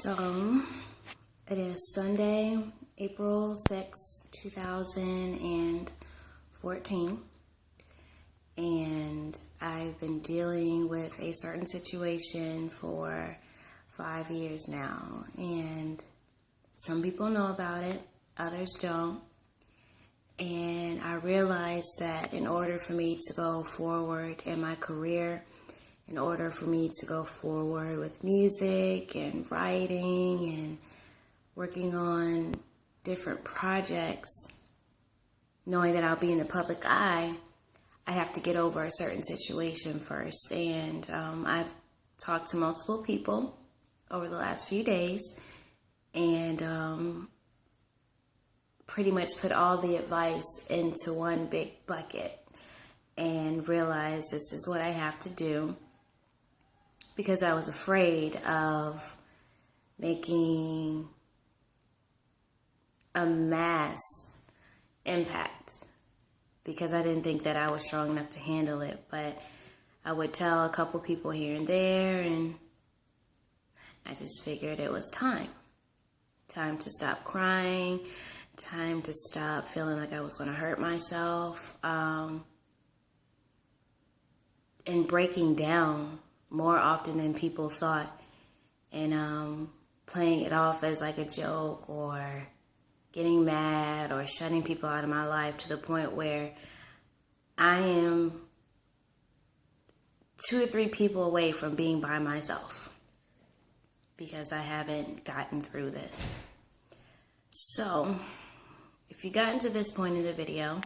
So, it is Sunday, April 6, 2014, and I've been dealing with a certain situation for 5 years now, and some people know about it, others don't, and I realized that in order for me to go forward in my career, in order for me to go forward with music and writing and working on different projects, knowing that I'll be in the public eye, I have to get over a certain situation first. And I've talked to multiple people over the last few days and pretty much put all the advice into one big bucket and realized this is what I have to do, because I was afraid of making a mass impact, because I didn't think that I was strong enough to handle it. But I would tell a couple people here and there, and I just figured it was time to stop crying, time to stop feeling like I was going to hurt myself, and breaking down more often than people thought, and playing it off as like a joke or getting mad or shutting people out of my life, to the point where I am 2 or 3 people away from being by myself because I haven't gotten through this. So, if you got to this point in the video,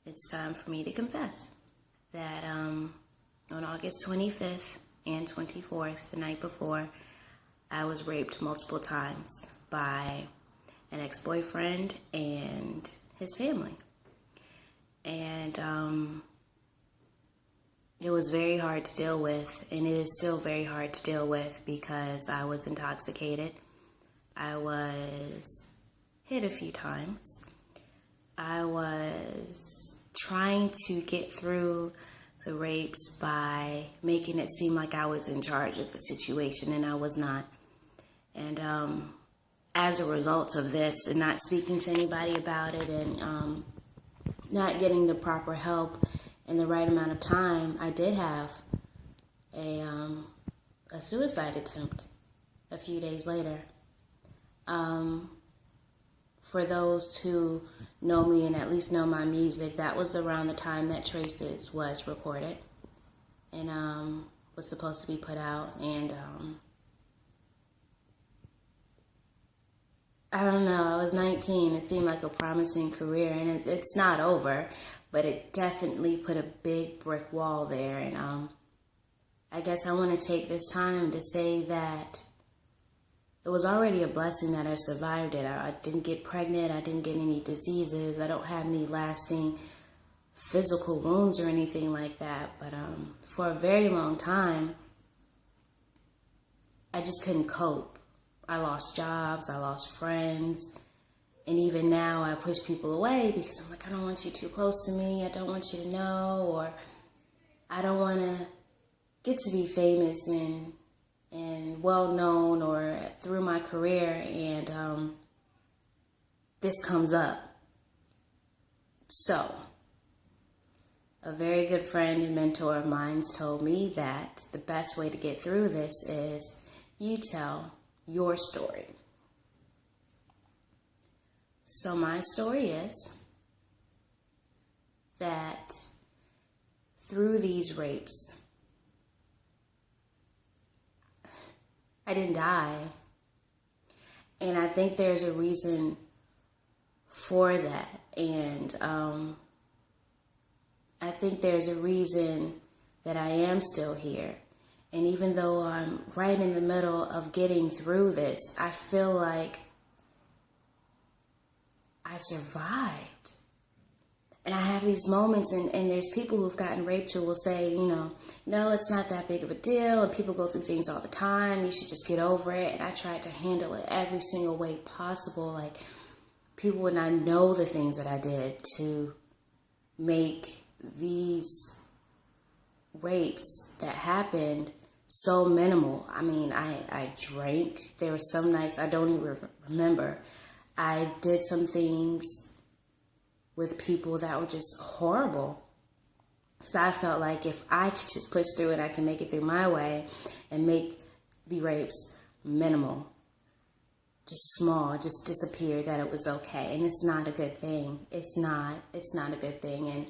it's time for me to confess that on August 25th and 24th, the night before, I was raped multiple times by an ex-boyfriend and his family. And it was very hard to deal with, and it is still very hard to deal with, because I was intoxicated. I was hit a few times. I was trying to get through the rapes by making it seem like I was in charge of the situation, and I was not. And as a result of this, and not speaking to anybody about it, and not getting the proper help in the right amount of time, I did have a suicide attempt a few days later. For those who know me and at least know my music, that was around the time that Traces was recorded and was supposed to be put out. And I don't know, I was 19. It seemed like a promising career, and it's not over, but it definitely put a big brick wall there. And I guess I want to take this time to say that it was already a blessing that I survived it. I didn't get pregnant. I didn't get any diseases. I don't have any lasting physical wounds or anything like that. But for a very long time, I just couldn't cope. I lost jobs. I lost friends. And even now, I push people away because I'm like, I don't want you too close to me. I don't want you to know. Or I don't want to get to be famous and well known or through my career, and this comes up. So, a very good friend and mentor of mine told me that the best way to get through this is you tell your story. So my story is that through these rapes, I didn't die. And I think there's a reason for that. And I think there's a reason that I am still here. And even though I'm right in the middle of getting through this, I feel like I survived. And I have these moments, and there's people who've gotten raped who will say, no, it's not that big of a deal, and people go through things all the time, you should just get over it. And I tried to handle it every single way possible. Like, people would not know the things that I did to make these rapes that happened so minimal. I mean, I drank. There were some nights I don't even remember. I did some things with people that were just horrible. So I felt like if I could just push through it, I can make it through my way and make the rapes minimal, just small, just disappear, that it was okay. And it's not a good thing. It's not a good thing. And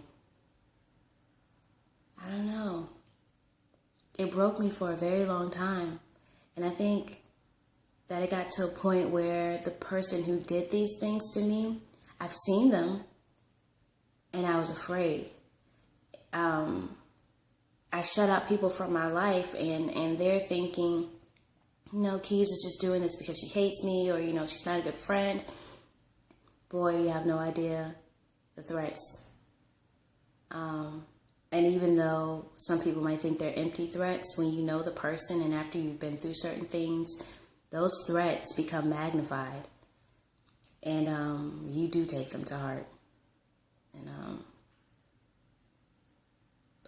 I don't know. It broke me for a very long time. And I think that it got to a point where the person who did these things to me, I've seen them and I was afraid. I shut out people from my life, and they're thinking, Keys is just doing this because she hates me, or, she's not a good friend. Boy, you have no idea the threats. And even though some people might think they're empty threats, when you know the person and after you've been through certain things, those threats become magnified. And you do take them to heart. And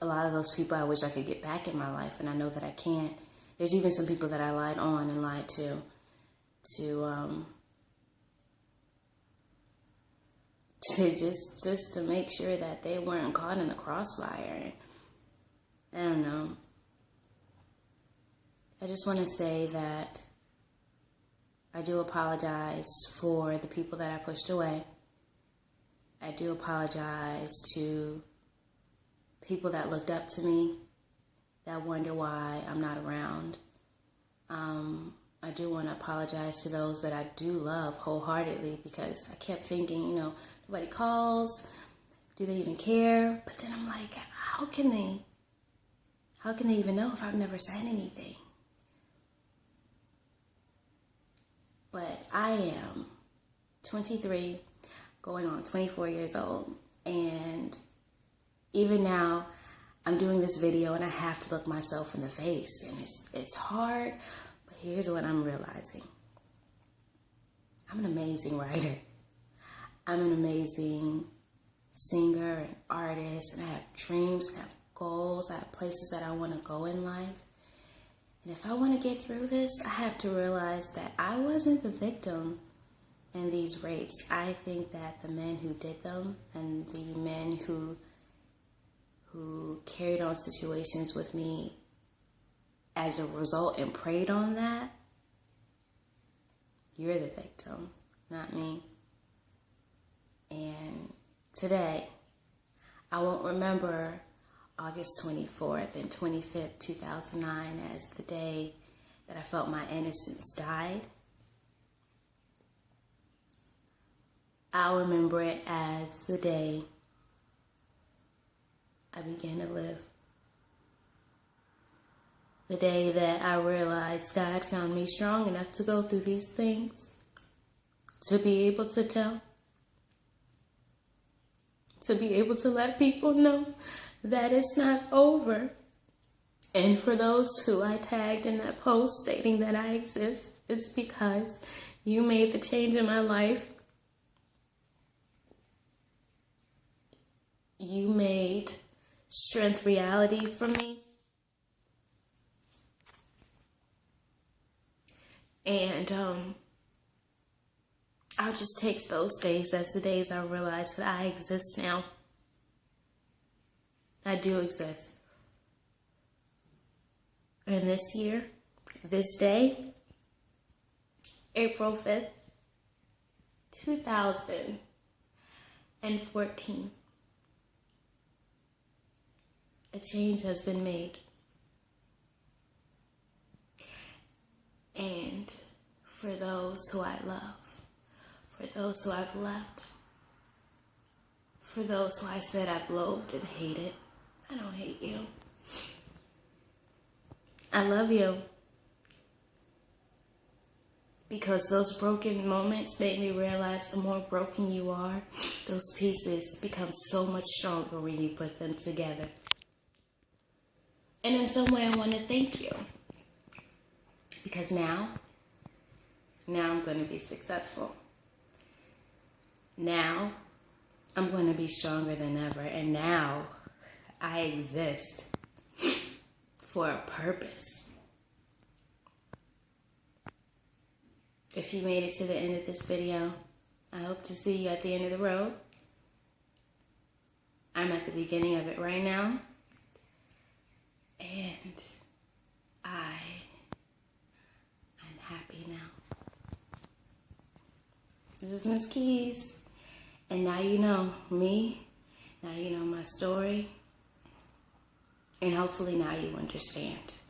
a lot of those people I wish I could get back in my life, and I know that I can't. There's even some people that I lied on and lied to just to make sure that they weren't caught in the crossfire. I don't know. I just want to say that I do apologize for the people that I pushed away. I do apologize to people that looked up to me, that wonder why I'm not around. I do want to apologize to those that I do love wholeheartedly, because I kept thinking, nobody calls. Do they even care? But then I'm like, how can they even know if I've never said anything? But I am 23, going on 24 years old, and even now, I'm doing this video and I have to look myself in the face, and it's hard, but here's what I'm realizing. I'm an amazing writer. I'm an amazing singer and artist, and I have dreams, and I have goals, I have places that I want to go in life. And if I want to get through this, I have to realize that I wasn't the victim in these rapes. I think that the men who did them and the men who carried on situations with me as a result and preyed on that, you're the victim, not me. And today, I won't remember August 24th and 25th, 2009 as the day that I felt my innocence died. I'll remember it as the day I began to live. The day that I realized God found me strong enough to go through these things, to be able to tell, to be able to let people know that it's not over. And for those who I tagged in that post stating that I exist, it's because you made the change in my life. You made strength reality for me. And I'll just take those days as the days I realize that I exist now. I do exist. And this year, this day, April 5th, 2014, a change has been made. And for those who I love, for those who I've left, for those who I said I've loathed and hated, I don't hate you. I love you. Because those broken moments made me realize the more broken you are, those pieces become so much stronger when you put them together. And in some way, I want to thank you. Because now I'm going to be successful. Now, I'm going to be stronger than ever. And now, I exist for a purpose. If you made it to the end of this video, I hope to see you at the end of the road. I'm at the beginning of it right now. And I'm happy now. This is Miss Keys. And now you know me. Now you know my story. And hopefully now you understand.